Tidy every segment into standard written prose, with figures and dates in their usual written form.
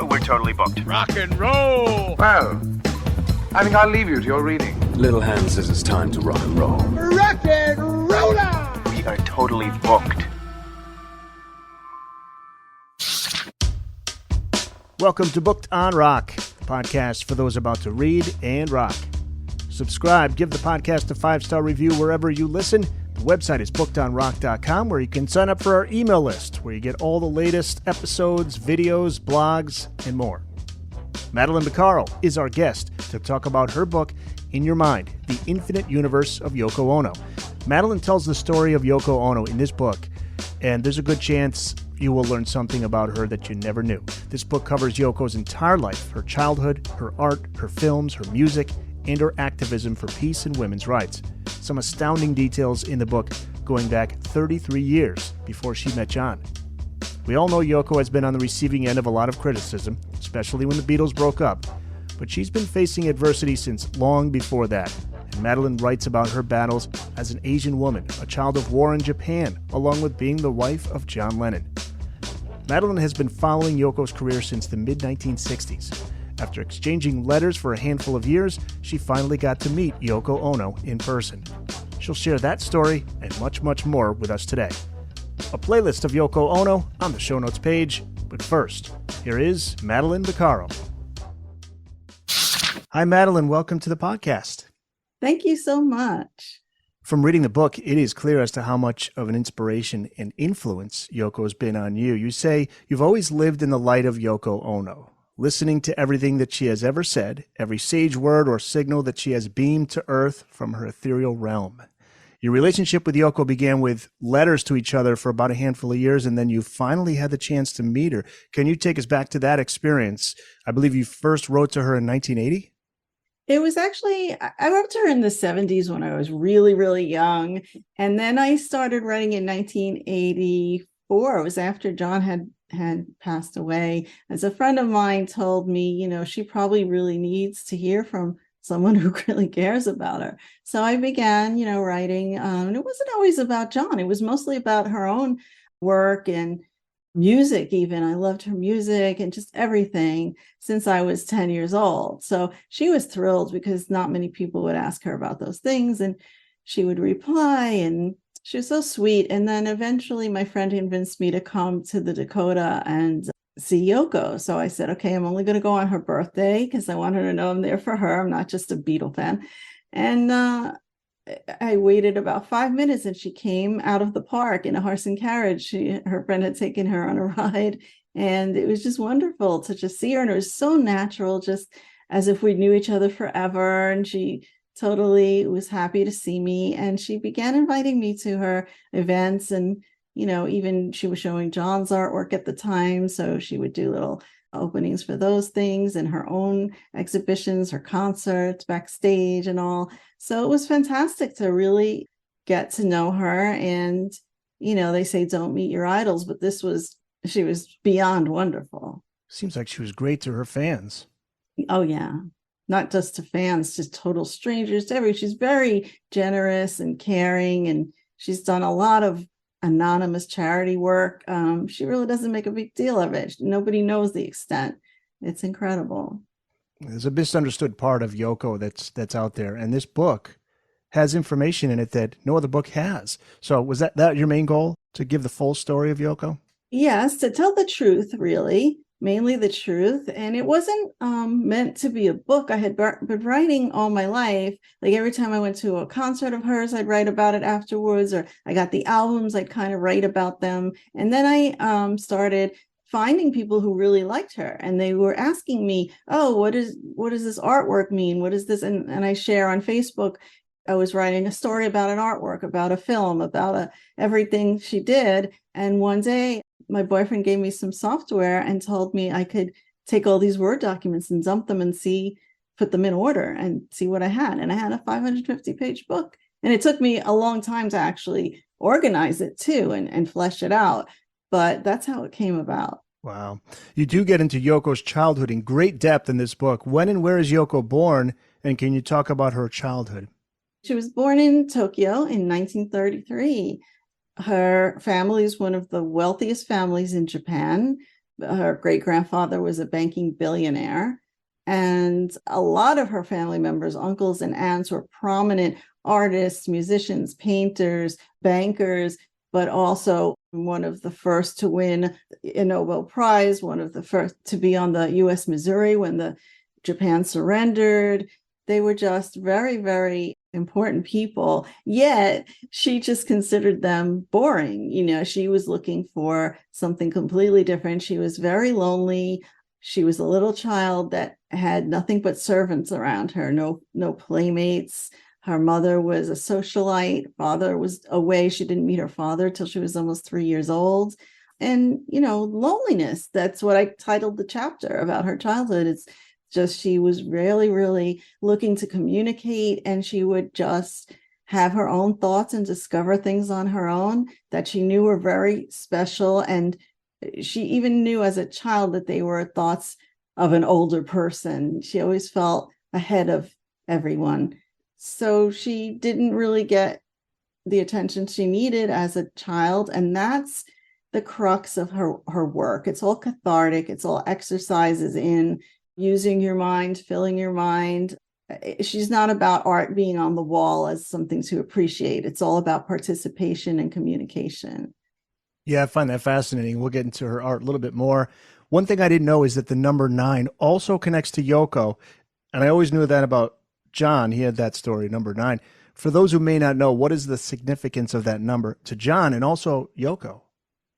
We're totally booked. Rock and roll! Well, I think I'll leave you to your reading. Little Hand says it's time to rock and roll. Rock and roller! We are totally booked. Welcome to Booked on Rock, the podcast for those about to read and rock. Subscribe, give the podcast a 5-star review wherever you listen. The website is bookedonrock.com, where you can sign up for our email list, where you get all the latest episodes, videos, blogs, and more. Madeline Bocaro is our guest to talk about her book, In Your Mind, The Infinite Universe of Yoko Ono. Madeline tells the story of Yoko Ono in this book, and there's a good chance you will learn something about her that you never knew. This book covers Yoko's entire life, her childhood, her art, her films, her music, and her activism for peace and women's rights. Some astounding details in the book going back 33 years before she met John. We all know Yoko has been on the receiving end of a lot of criticism, especially when the Beatles broke up, but she's been facing adversity since long before that. And Madeline writes about her battles as an Asian woman, a child of war in Japan, along with being the wife of John Lennon. Madeline has been following Yoko's career since the mid-1960s. After exchanging letters for a handful of years, she finally got to meet Yoko Ono in person. She'll share that story and much, much more with us today. A playlist of Yoko Ono on the show notes page, but first, here is Madeline Bocaro. Hi, Madeline. Welcome to the podcast. Thank you so much. From reading the book, it is clear as to how much of an inspiration and influence Yoko has been on you. You say you've always lived in the light of Yoko Ono, listening to everything that she has ever said, every sage word or signal that she has beamed to earth from her ethereal realm. Your relationship with Yoko began with letters to each other for about a handful of years, and then you finally had the chance to meet her. Can you take us back to that experience? I believe you first wrote to her in 1980? It was actually, I wrote to her in the 70s when I was really, really young. And then I started writing in 1984. It was after John had passed away. As a friend of mine told me, she probably really needs to hear from someone who really cares about her. So I began, writing. And it wasn't always about John. It was mostly about her own work and music even. I loved her music and just everything since I was 10 years old. So she was thrilled because not many people would ask her about those things. And she would reply, and she was so sweet. And then eventually my friend convinced me to come to the Dakota and see Yoko. So I said, okay, I'm only going to go on her birthday because I want her to know I'm there for her. I'm not just a Beatle fan. And I waited about 5 minutes and she came out of the park in a horse and carriage. Her friend had taken her on a ride, and it was just wonderful to just see her. And it was so natural, just as if we knew each other forever. And she totally was happy to see me. And she began inviting me to her events. And, even she was showing John's artwork at the time. So she would do little openings for those things and her own exhibitions, her concerts backstage and all. So it was fantastic to really get to know her. And, they say don't meet your idols, but she was beyond wonderful. Seems like she was great to her fans. Oh, yeah. Not just to fans, just total strangers to everyone. She's very generous and caring, and she's done a lot of anonymous charity work. She really doesn't make a big deal of it. Nobody knows the extent. It's incredible. There's a misunderstood part of Yoko that's out there, and this book has information in it that no other book has. So was that your main goal, to give the full story of Yoko? Yes, to tell the truth, really, mainly the truth. And it wasn't meant to be a book. I had been writing all my life. Like every time I went to a concert of hers, I'd write about it afterwards, or I got the albums, I'd kind of write about them. And then I started finding people who really liked her, and they were asking me, oh, what does this artwork mean? What is this? And I share on Facebook. I was writing a story about an artwork, about a film, about everything she did. And one day my boyfriend gave me some software and told me I could take all these Word documents and dump them and put them in order and see what I had. And I had a 550-page book. And it took me a long time to actually organize it too and flesh it out. But that's how it came about. Wow. You do get into Yoko's childhood in great depth in this book. When and where is Yoko born? And can you talk about her childhood? She was born in Tokyo in 1933. Her family is one of the wealthiest families in Japan. Her great-grandfather was a banking billionaire. And a lot of her family members, uncles and aunts, were prominent artists, musicians, painters, bankers, but also one of the first to win a Nobel Prize, one of the first to be on the USS Missouri when the Japan surrendered. They were just very, very important people. Yet she just considered them boring. She was looking for something completely different. She was very lonely. She was a little child that had nothing but servants around her, no playmates. Her mother was a socialite. Father was away. She didn't meet her father till she was almost 3 years old. And, loneliness. That's what I titled the chapter about her childhood. It's just she was really, really looking to communicate, and she would just have her own thoughts and discover things on her own that she knew were very special. And she even knew as a child that they were thoughts of an older person. She always felt ahead of everyone. So she didn't really get the attention she needed as a child. And that's the crux of her work. It's all cathartic. It's all exercises in using your mind, filling your mind. She's not about art being on the wall as something to appreciate. It's all about participation and communication. Yeah, I find that fascinating. We'll get into her art a little bit more. One thing I didn't know is that the number 9 also connects to Yoko. And I always knew that about John. He had that story, number 9. For those who may not know, what is the significance of that number to John and also Yoko?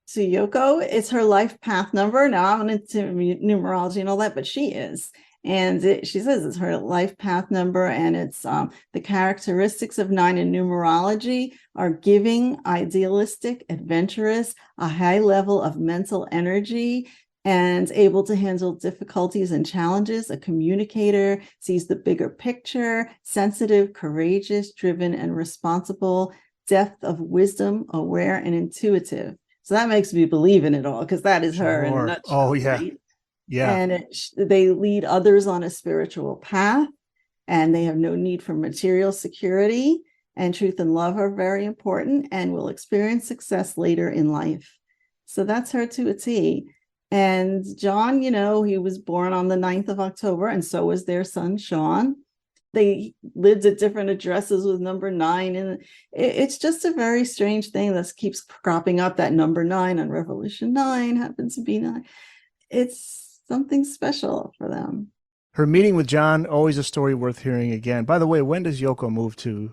So Yoko, it's her life path number. Now I'm into numerology and all that, but she is. And she says it's her life path number, and it's the characteristics of 9 in numerology are giving, idealistic, adventurous, a high level of mental energy, and able to handle difficulties and challenges, a communicator, sees the bigger picture, sensitive, courageous, driven, and responsible, depth of wisdom, aware, and intuitive. So that makes me believe in it all, because that is her in a nutshell. Oh, yeah. Right? Yeah. And they lead others on a spiritual path, and they have no need for material security, and truth and love are very important, and will experience success later in life. So that's her to a T. And John, he was born on the 9th of October, and so was their son, Sean. They lived at different addresses with number 9. And it's just a very strange thing that keeps cropping up, that number 9 on Revolution 9 happens to be 9. It's something special for them. Her meeting with John, always a story worth hearing again. By the way, when does Yoko move to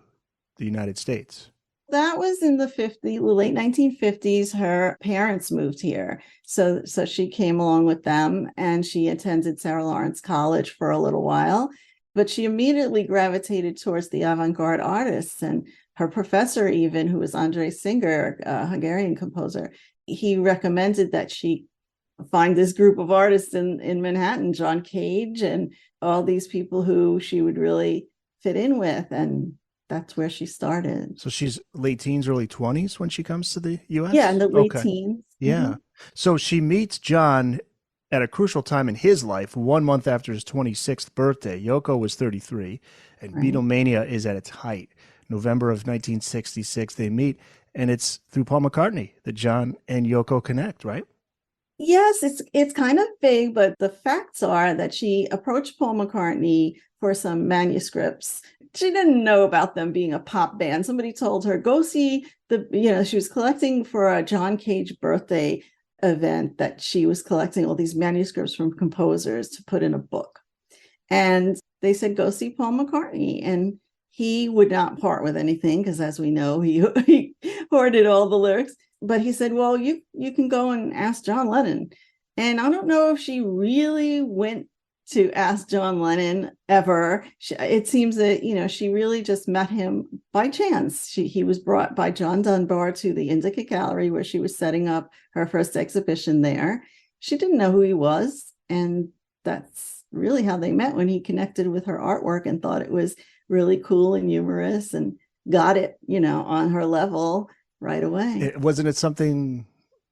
the United States? That was in the late 1950s. Her parents moved here. So she came along with them, and she attended Sarah Lawrence College for a little while. But she immediately gravitated towards the avant-garde artists. And her professor, even, who was Andrei Singer, a Hungarian composer, he recommended that she find this group of artists in Manhattan, John Cage and all these people who she would really fit in with. And that's where she started. So she's late teens, early 20s when she comes to the U.S.? Yeah, in the late teens. Yeah. Mm-hmm. So she meets John at a crucial time in his life, 1 month after his 26th birthday. Yoko was 33, and right. Beatlemania is at its height. November of 1966, they meet, and it's through Paul McCartney that John and Yoko connect, right? Yes, it's kind of vague, but the facts are that she approached Paul McCartney for some manuscripts. She didn't know about them being a pop band. Somebody told her, go see she was collecting for a John Cage birthday event, that she was collecting all these manuscripts from composers to put in a book. And they said, go see Paul McCartney. And he would not part with anything, because as we know, he hoarded all the lyrics. But he said, well, you can go and ask John Lennon. And I don't know if she really went to ask John Lennon ever. It seems that, she really just met him by chance. He was brought by John Dunbar to the Indica Gallery, where she was setting up her first exhibition there. She didn't know who he was. And that's really how they met, when he connected with her artwork and thought it was really cool and humorous, and got it, on her level right away. Wasn't it something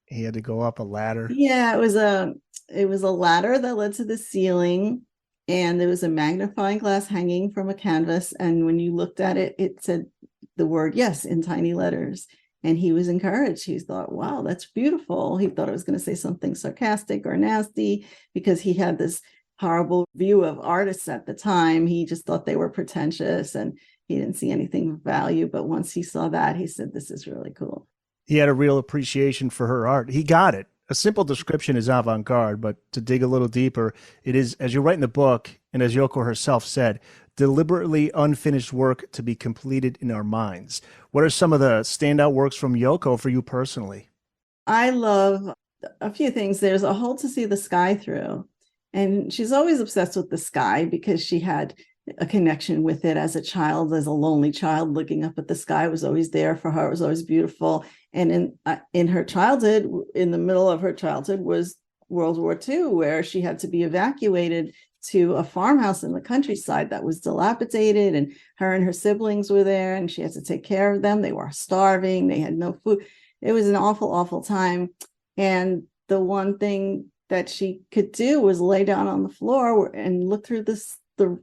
he had to go up a ladder? Yeah, it was a ladder that led to the ceiling, and there was a magnifying glass hanging from a canvas. And when you looked at it, it said the word yes in tiny letters. And he was encouraged. He thought, wow, that's beautiful. He thought it was going to say something sarcastic or nasty because he had this horrible view of artists at the time. He just thought they were pretentious and he didn't see anything of value. But once he saw that, he said, this is really cool. He had a real appreciation for her art. He got it. A simple description is avant-garde, but to dig a little deeper, it is, as you write in the book, and as Yoko herself said, deliberately unfinished work to be completed in our minds. What are some of the standout works from Yoko for you personally? I love a few things. There's A Hole to See the Sky Through. And she's always obsessed with the sky because she had a connection with it as a child, as a lonely child looking up at the sky. It was always there for her. It was always beautiful. And in her childhood, in the middle of her childhood was World War II, where she had to be evacuated to a farmhouse in the countryside that was dilapidated, and her and her siblings were there, and she had to take care of them. They were starving. They had no food. It was an awful, awful time. And the one thing that she could do was lay down on the floor and look through the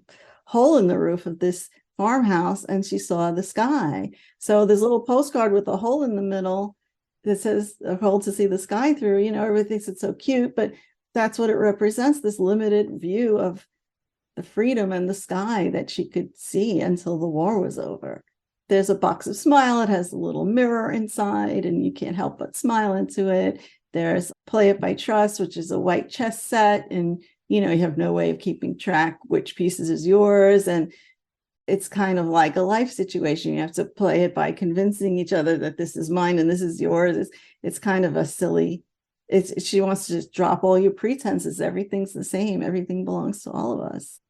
hole in the roof of this farmhouse, and she saw the sky. So this little postcard with a hole in the middle that says "A hole to see the sky through," everybody thinks it's so cute, but that's what it represents, this limited view of the freedom and the sky that she could see until the war was over. There's a box of Smile. It has a little mirror inside, and you can't help but smile into it. There's Play It by Trust, which is a white chess set, and you have no way of keeping track which pieces is yours. And it's kind of like a life situation. You have to play it by convincing each other that this is mine and this is yours. It's kind of a silly, she wants to just drop all your pretenses. Everything's the same. Everything belongs to all of us.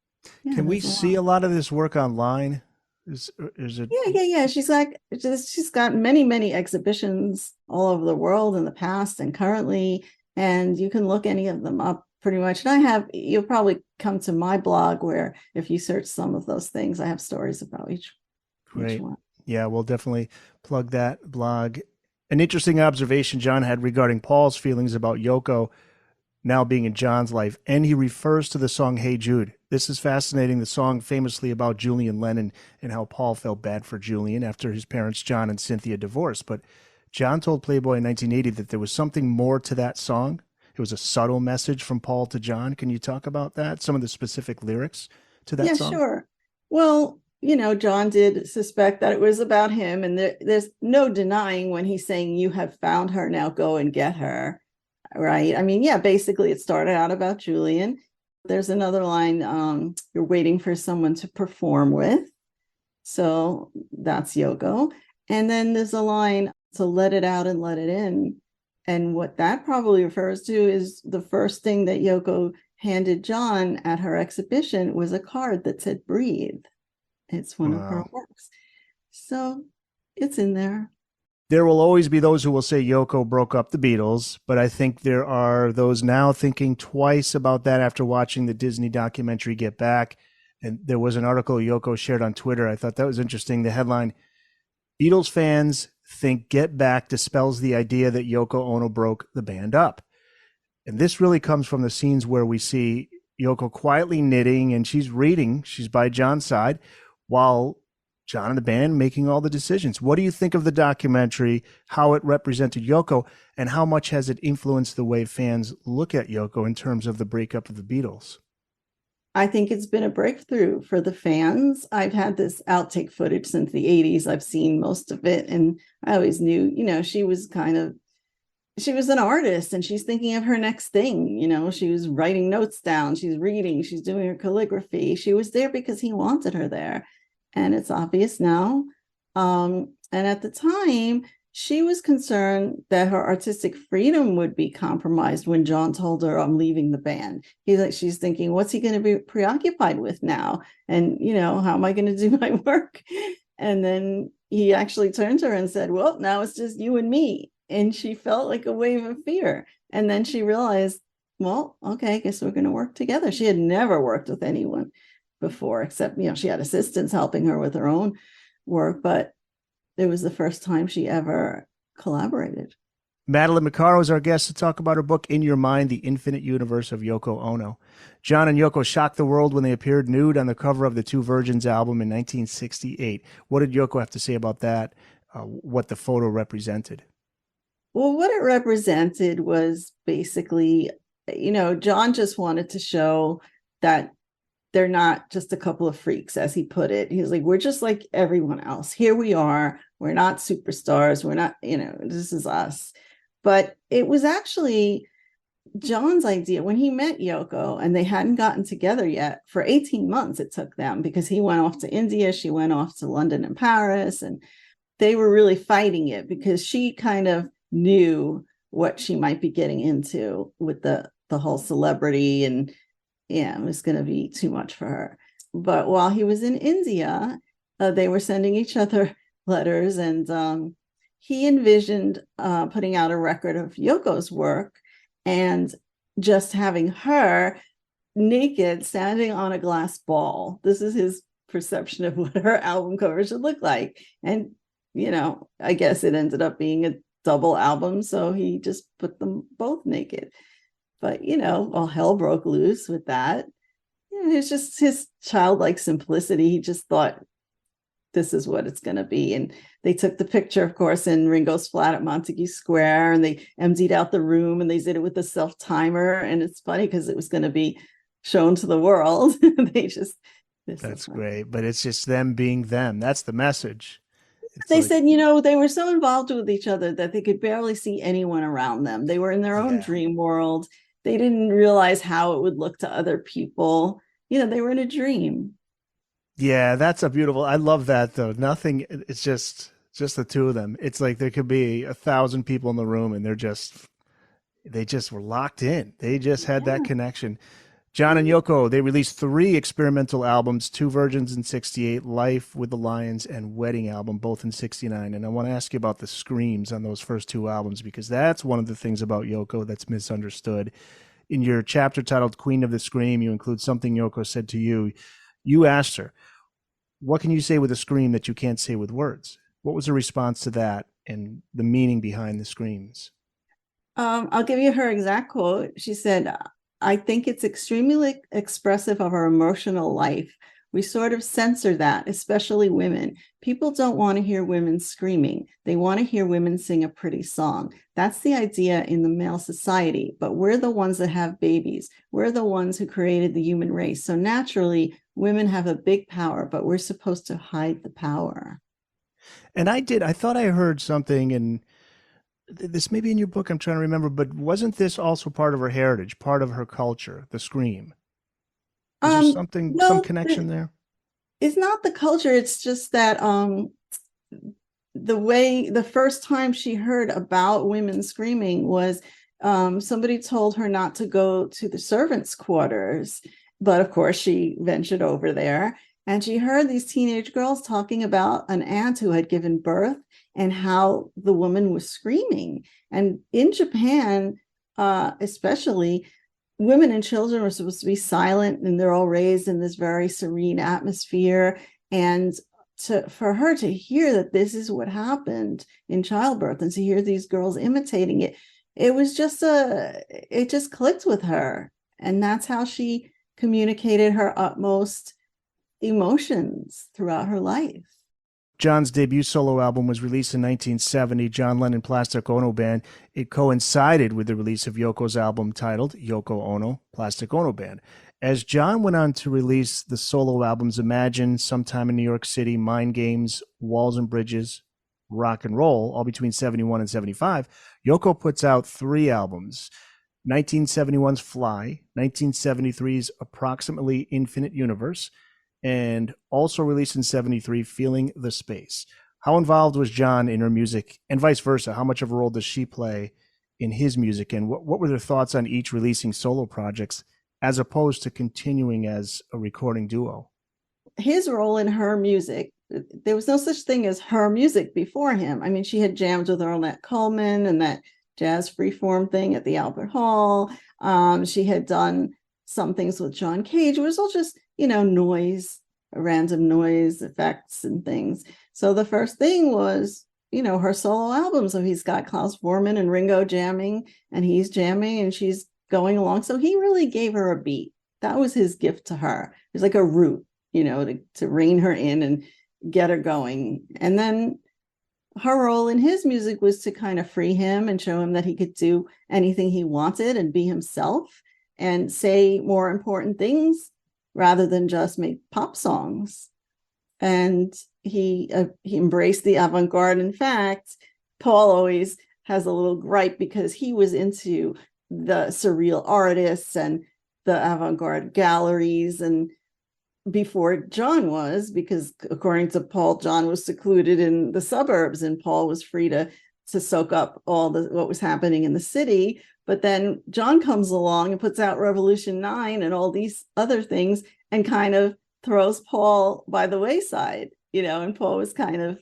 Yeah, Can we see a lot of this work online? Is it? Yeah. She's got many exhibitions all over the world in the past and currently, and you can look any of them up pretty much. And you'll probably come to my blog where if you search some of those things, I have stories about each one. Yeah, we'll definitely plug that blog. An interesting observation John had regarding Paul's feelings about Yoko now being in John's life, and he refers to the song Hey Jude. This is fascinating. The song famously about Julian Lennon and how Paul felt bad for Julian after his parents John and Cynthia divorced. But John told Playboy in 1980 that there was something more to that song. It was a subtle message from Paul to John. Can you talk about that? Some of the specific lyrics to that song? Yeah, sure. Well, John did suspect that it was about him, and there's no denying when he's saying, "You have found her, now go and get her." Right? I mean, yeah, basically it started out about Julian. There's another line, you're waiting for someone to perform with. So that's Yoko. And then there's a line, to let it out and let it in. And what that probably refers to is the first thing that Yoko handed John at her exhibition was a card that said "Breathe." It's one of her works. So it's in there. There will always be those who will say Yoko broke up the Beatles, but I think there are those now thinking twice about that after watching the Disney documentary Get Back. And there was an article Yoko shared on Twitter. I thought that was interesting. The headline, Beatles fans think Get Back dispels the idea that Yoko Ono broke the band up. And this really comes from the scenes where we see Yoko quietly knitting and she's reading. She's by John's side while John and the band making all the decisions. What do you think of the documentary, how it represented Yoko, and how much has it influenced the way fans look at Yoko in terms of the breakup of the Beatles? I think it's been a breakthrough for the fans. I've had this outtake footage since the 80s. I've seen most of it, and I always knew, she was an artist and she's thinking of her next thing. She was writing notes down, she's reading, she's doing her calligraphy. She was there because he wanted her there. And it's obvious now. And at the time, she was concerned that her artistic freedom would be compromised when John told her, "I'm leaving the band." She's thinking, what's he going to be preoccupied with now? And, how am I going to do my work? And then he actually turned to her and said, "Well, now it's just you and me." And she felt like a wave of fear. And then she realized, well, okay, I guess we're going to work together. She had never worked with anyone before, except, she had assistants helping her with her own work, but it was the first time she ever collaborated. Madeline Bocaro is our guest to talk about her book, In Your Mind, The Infinite Universe of Yoko Ono. John and Yoko shocked the world when they appeared nude on the cover of the Two Virgins album in 1968. What did Yoko have to say about that? what the photo represented. Well, what it represented was basically, John just wanted to show that they're not just a couple of freaks, as he put it. He's like, we're just like everyone else. Here we are. We're not superstars. We're not, this is us. But it was actually John's idea when he met Yoko, and they hadn't gotten together yet. For 18 months it took them, because he went off to India, she went off to London and Paris, and they were really fighting it because she kind of knew what she might be getting into with the whole celebrity, and it was going to be too much for her. But while he was in India, they were sending each other letters, and he envisioned putting out a record of Yoko's work and just having her naked standing on a glass ball. This is his perception of what her album cover should look like. And, I guess it ended up being a double album, so he just put them both naked. But, all hell broke loose with that. It's just his childlike simplicity. He just thought, this is what it's going to be. And they took the picture, of course, in Ringo's flat at Montague Square, and they emptied out the room, and they did it with a self-timer. And it's funny because it was going to be shown to the world. That's great. But it's just them being them. That's the message. They said, they were so involved with each other that they could barely see anyone around them. They were in their own dream world. They didn't realize how it would look to other people. They were in a dream. Yeah, that's I love that, though. Nothing, it's just the two of them. It's like there could be 1,000 people in the room, and they just were locked in. They just had that connection. John and Yoko, they released 3 experimental albums, 2 versions in 68, Life with the Lions and Wedding album, both in 69. And I want to ask you about the screams on those first 2 albums, because that's one of the things about Yoko that's misunderstood. In your chapter titled Queen of the Scream, you include something Yoko said to you. You asked her, what can you say with a scream that you can't say with words? What was her response to that and the meaning behind the screams? I'll give you her exact quote. She said, I think it's extremely expressive of our emotional life. We sort of censor that, especially women. People don't want to hear women screaming. They want to hear women sing a pretty song. That's the idea in the male society, but we're the ones that have babies. We're the ones who created the human race. So naturally, women have a big power, but we're supposed to hide the power. And I thought I heard something, and this may be in your book, I'm trying to remember, but wasn't this also part of her heritage, part of her culture, the scream? Is there some connection there? It's not the culture. It's just that the first time she heard about women screaming was somebody told her not to go to the servants' quarters. But of course, she ventured over there, and she heard these teenage girls talking about an aunt who had given birth and how the woman was screaming. And in Japan, especially, women and children were supposed to be silent, and they're all raised in this very serene atmosphere. And for her to hear that this is what happened in childbirth, and to hear these girls imitating it, it just clicked with her. And that's how she communicated her utmost emotions throughout her life. John's debut solo album was released in 1970, John Lennon Plastic Ono Band. It coincided with the release of Yoko's album titled Yoko Ono, Plastic Ono Band. As John went on to release the solo albums Imagine, Sometime in New York City, Mind Games, Walls and Bridges, Rock and Roll, all between 71 and 75, Yoko puts out 3 albums. 1971's Fly, 1973's Approximately Infinite Universe, and also released in 73, Feeling the Space. How involved was John in her music, and vice versa? How much of a role does she play in his music, and what were their thoughts on each releasing solo projects as opposed to continuing as a recording duo? His role in her music, there was no such thing as her music before him. I mean, she had jammed with Ornette Coleman and that jazz freeform thing at the Albert Hall. She had done some things with John Cage. It was all just, noise, random noise effects and things. So the first thing was, her solo album. So he's got Klaus Voormann and Ringo jamming, and he's jamming and she's going along. So he really gave her a beat. That was his gift to her. It was like a root, to rein her in and get her going. And then her role in his music was to kind of free him and show him that he could do anything he wanted and be himself and say more important things rather than just make pop songs. And he embraced the avant-garde. In fact, Paul always has a little gripe because he was into the surreal artists and the avant-garde galleries and before John was, because according to Paul, John was secluded in the suburbs and Paul was free to soak up all what was happening in the city. But then John comes along and puts out Revolution 9 and all these other things and kind of throws Paul by the wayside, and Paul was kind of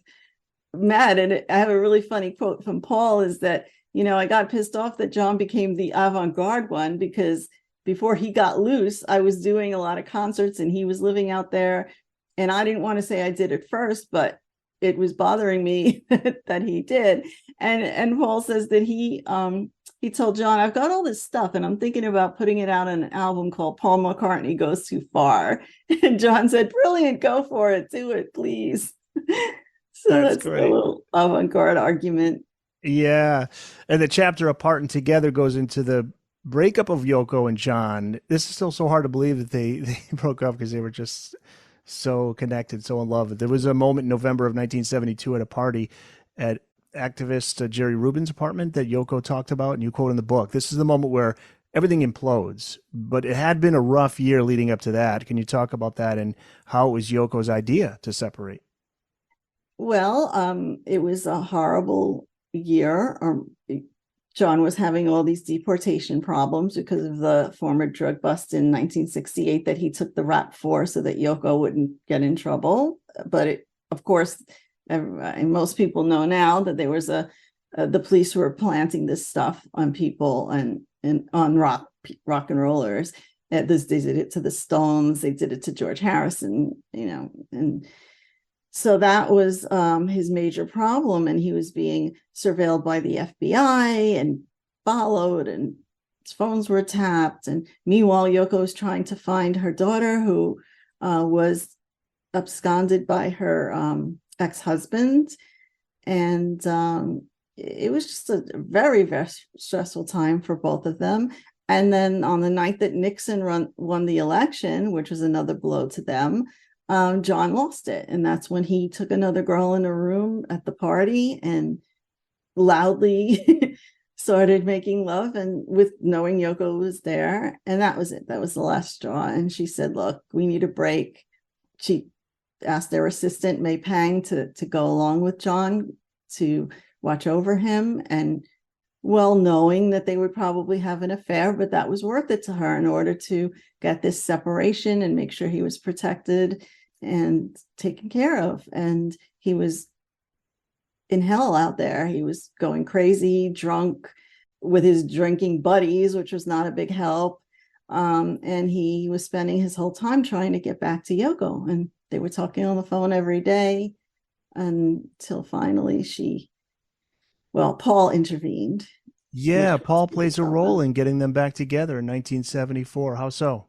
mad. And I have a really funny quote from Paul is that, I got pissed off that John became the avant-garde one because before he got loose, I was doing a lot of concerts and he was living out there. And I didn't want to say I did it first, but it was bothering me that he did. And Paul says that he told John, I've got all this stuff and I'm thinking about putting it out on an album called Paul McCartney Goes Too Far. And John said, brilliant, go for it. Do it, please. So that's a little avant-garde argument. Yeah. And the chapter Apart and Together goes into the breakup of Yoko and John. This is still so hard to believe that they broke up because they were just so connected, so in love. There was a moment in November of 1972 at a party at activist Jerry Rubin's apartment that Yoko talked about, and you quote in the book. This is the moment where everything implodes, but it had been a rough year leading up to that. Can you talk about that and how it was Yoko's idea to separate? Well, it was a horrible year. John was having all these deportation problems because of the former drug bust in 1968 that he took the rap for so that Yoko wouldn't get in trouble. But of course, most people know now that there was the police were planting this stuff on people and on rock and rollers. They did it to the Stones. They did it to George Harrison, and so that was his major problem. And he was being surveilled by the FBI and followed, and his phones were tapped. And meanwhile, Yoko was trying to find her daughter who was absconded by her ex-husband. And it was just a very, very stressful time for both of them. And then on the night that Nixon won the election, which was another blow to them, John lost it. And that's when he took another girl in a room at the party and loudly started making love, and with knowing Yoko was there. And that was it. That was the last straw. And she said, look, we need a break. She asked their assistant, May Pang, to go along with John to watch over him. And well, knowing that they would probably have an affair, but that was worth it to her in order to get this separation and make sure he was protected and taken care of. And he was in hell out there. He was going crazy, drunk with his drinking buddies, which was not a big help. And he was spending his whole time trying to get back to Yoko. And they were talking on the phone every day until finally Paul intervened. Yeah, Paul plays a role in getting them back together in 1974. How so?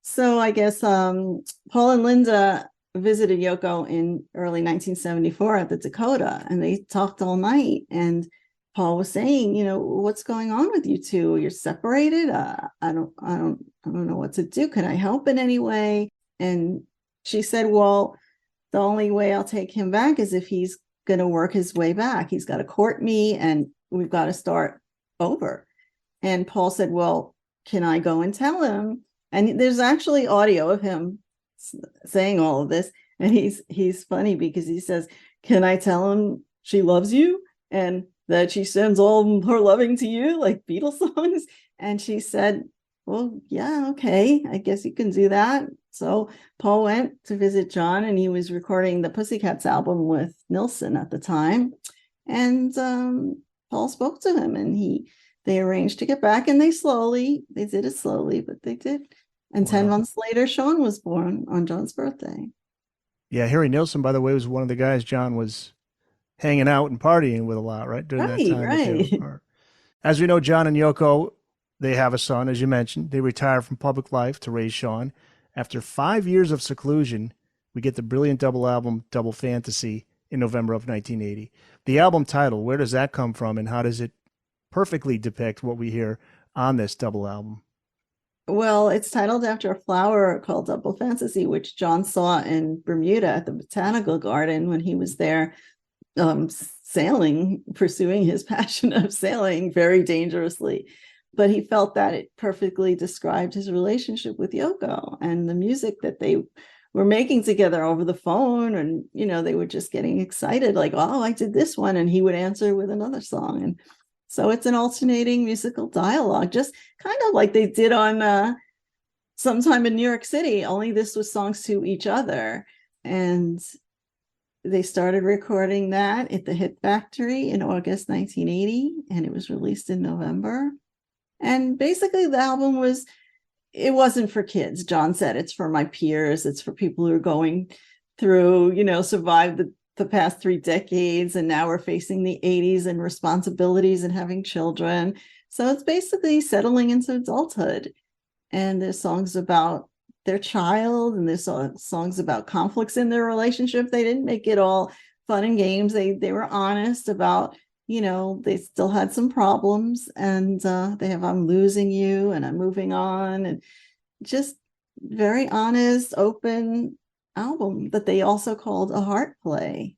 So I guess Paul and Linda visited Yoko in early 1974 at the Dakota, and they talked all night. And Paul was saying, what's going on with you two? You're separated. I don't know what to do. Can I help in any way? And she said, well, the only way I'll take him back is if he's going to work his way back. He's got to court me, and we've got to start over. And Paul said, well, can I go and tell him? And there's actually audio of him saying all of this. And he's funny because he says, can I tell him she loves you and that she sends all her loving to you, like Beatles songs? And she said, well, yeah, okay, I guess you can do that. So Paul went to visit John, and he was recording the Pussycats album with Nilsson at the time. And Paul spoke to him, and they arranged to get back, and they did it slowly, but they did. And wow. 10 months later, Sean was born on John's birthday. Yeah, Harry Nilsson, by the way, was one of the guys John was hanging out and partying with a lot, right? During that time. Right. As we know, John and Yoko, they have a son, as you mentioned. They retire from public life to raise Sean. After 5 years of seclusion, we get the brilliant double album, Double Fantasy. in November of 1980. The album title, where does that come from, and how does it perfectly depict what we hear on this double album? Well, it's titled after a flower called Double Fantasy, which John saw in Bermuda at the Botanical Garden when he was there sailing, pursuing his passion of sailing very dangerously. But he felt that it perfectly described his relationship with Yoko and the music that they were making together over the phone. And, they were just getting excited, like, oh, I did this one. And he would answer with another song. And so it's an alternating musical dialogue, just kind of like they did on Sometime in New York City, only this was songs to each other. And they started recording that at the Hit Factory in August 1980, and it was released in November. And basically the album it wasn't for kids. John said, it's for my peers. It's for people who are going through, survived the past 3 decades, and now we're facing the 80s and responsibilities and having children. So it's basically settling into adulthood. And there's songs about their child, and there's songs about conflicts in their relationship. They didn't make it all fun and games. They were honest about, they still had some problems, and they have I'm losing you and I'm moving on, and just very honest, open album that they also called a heart play.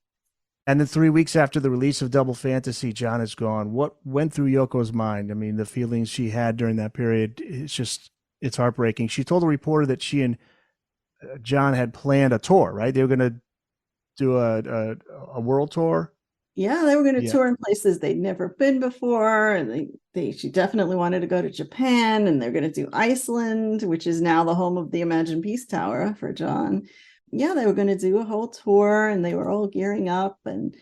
And then 3 weeks after the release of Double Fantasy, John is gone. What went through Yoko's mind? I mean, the feelings she had during that period, it's heartbreaking. She told a reporter that she and John had planned a tour, right? They were going to do a world tour. Yeah, they were going to tour in places they'd never been before. And she definitely wanted to go to Japan, and they're going to do Iceland, which is now the home of the Imagine Peace Tower for John. Yeah, they were going to do a whole tour, and they were all gearing up, and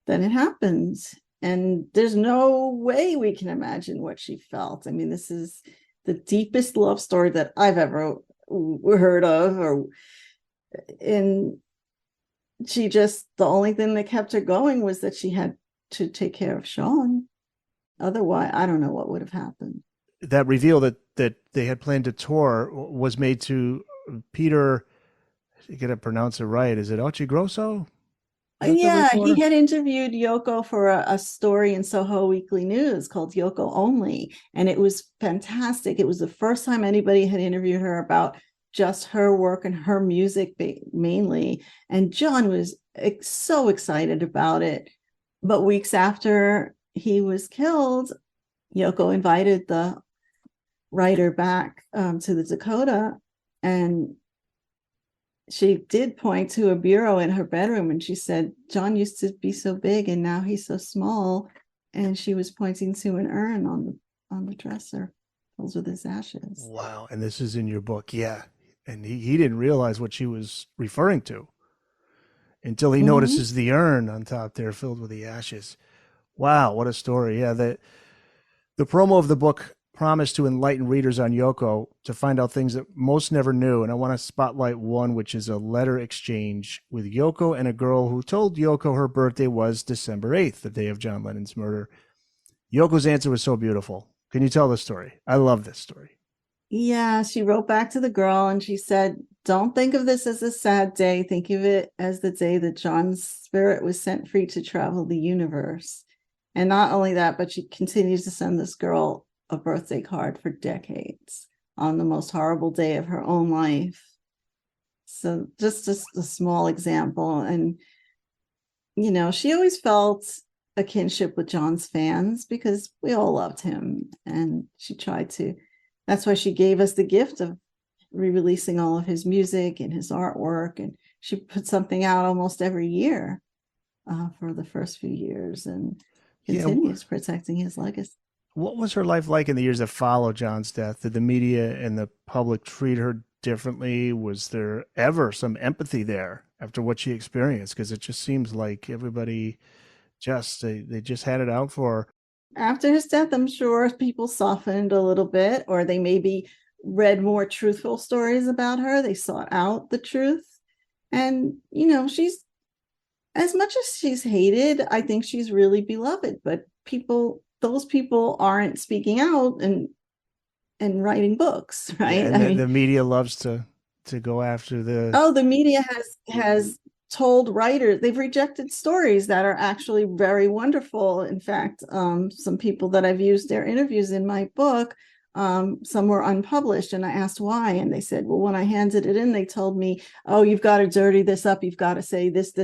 then it happened. And there's no way we can imagine what she felt. I mean, this is the deepest love story that I've ever heard of, and the only thing that kept her going was that she had to take care of Sean. Otherwise, I don't know what would have happened. That reveal that they had planned to tour was made to Peter, you got to pronounce it right. Is it Ochigrosso? Yeah, he had interviewed Yoko for a story in Soho Weekly News called Yoko Only, and it was fantastic. It was the first time anybody had interviewed her about just her work and her music mainly, and John was so excited about it. But weeks after he was killed, Yoko invited the writer back to the Dakota, and she did point to a bureau in her bedroom, and she said, John used to be so big and now he's so small. And she was pointing to an urn on the dresser. Those were his ashes. Wow. And this is in your book. Yeah. And he didn't realize what she was referring to until he notices the urn on top there filled with the ashes. Wow. What a story. Yeah. The promo of the book promised to enlighten readers on Yoko to find out things that most never knew. And I want to spotlight one, which is a letter exchange with Yoko and a girl who told Yoko her birthday was December 8th, the day of John Lennon's murder. Yoko's answer was so beautiful. Can you tell the story? I love this story. Yeah, she wrote back to the girl and she said, don't think of this as a sad day. Think of it as the day that John's spirit was set free to travel the universe. And not only that, but she continues to send this girl a birthday card for decades on the most horrible day of her own life. So just a small example. And, she always felt a kinship with John's fans because we all loved him. And she tried to, that's why she gave us the gift of re-releasing all of his music and his artwork. And she put something out almost every year for the first few years and continues protecting his legacy. What was her life like in the years that followed John's death? Did the media and the public treat her differently? Was there ever some empathy there after what she experienced? Because it just seems like everybody they just had it out for her. After his death, I'm sure people softened a little bit, or they maybe read more truthful stories about her. They sought out the truth. And, she's, as much as she's hated, I think she's really beloved. But those people aren't speaking out and writing books, right? Yeah, and the media loves to go after the... Oh, the media has told writers, they've rejected stories that are actually very wonderful. In fact, some people that I've used their interviews in my book, some were unpublished, and I asked why, and they said, well, when I handed it in, they told me, oh, you've got to dirty this up, you've got to say this,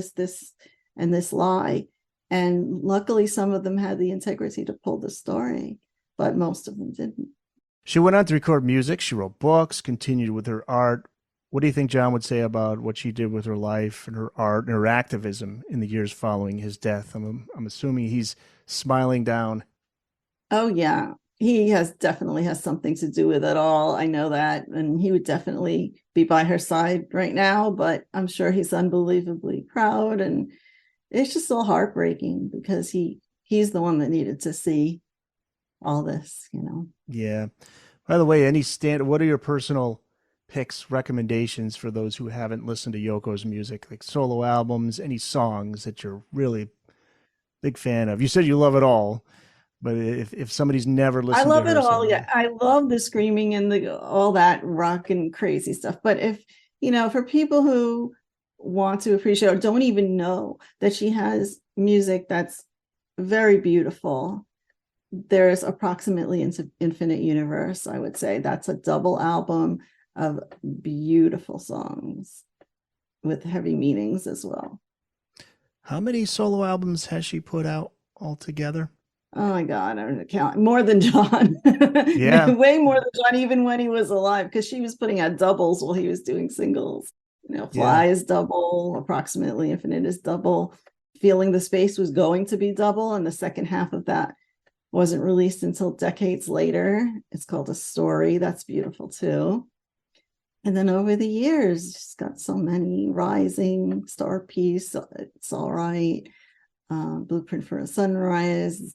and this lie. And luckily, some of them had the integrity to pull the story, but most of them didn't. She went on to record music. She wrote books, continued with her art. What do you think John would say about what she did with her life and her art and her activism in the years following his death? I'm assuming he's smiling down. Oh, yeah. He definitely has something to do with it all. I know that. And he would definitely be by her side right now, but I'm sure he's unbelievably proud. And it's just so heartbreaking because he's the one that needed to see all this, you know? Yeah. By the way, what are your personal picks, recommendations for those who haven't listened to Yoko's music, like solo albums, any songs that you're really big fan of? You said you love it all, but if somebody's never listened to I love her it all. song, Yeah. I love the screaming and all that rock and crazy stuff. But if, for people who want to appreciate or don't even know that she has music that's very beautiful, there's Approximately into Infinite Universe. I would say that's a double album of beautiful songs with heavy meanings as well. How many solo albums has she put out altogether? Oh my God, I don't count. More than John. Yeah. Way more than John, even when he was alive, because she was putting out doubles while he was doing singles. Fly is double, Approximately Infinite is double. Feeling the Space was going to be double, and the second half of that wasn't released until decades later. It's called A Story. That's beautiful too. And then over the years, she's got so many. Rising, Star Piece, It's All Right, Blueprint for a Sunrise.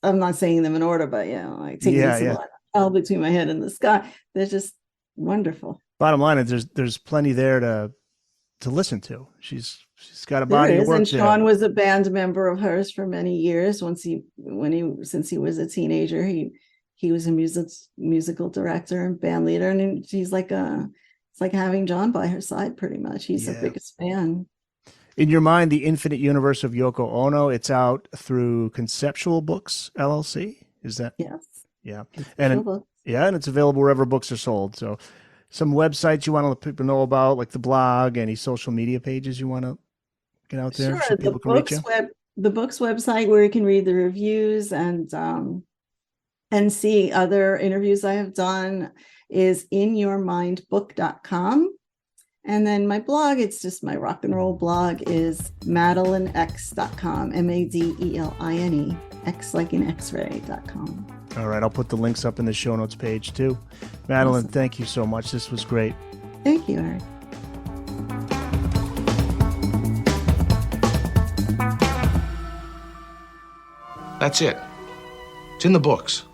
I'm not saying them in order, but like taking this hell between my head and the sky. They're just wonderful. Bottom line is there's plenty there to listen to. She's got a body of work. And Sean was a band member of hers for many years. Since he was a teenager, he was a musical director and band leader, and she's it's like having John by her side pretty much. He's the biggest fan. In your mind, The Infinite Universe of Yoko Ono, it's out through Conceptual Books, LLC. Is that? Yes. Yeah. And it's available wherever books are sold. So some websites you want to let people know about, like the blog, any social media pages you want to get out there so people can reach you? The book's website where you can read the reviews and see other interviews I have done is inyourmindbook.com. And then my blog, it's just my rock and roll blog, is MadelineX.com, MADELINE, X like in X-ray.com. All right, I'll put the links up in the show notes page too. Madeline, awesome. Thank you so much. This was great. Thank you, Eric. That's it. It's in the books.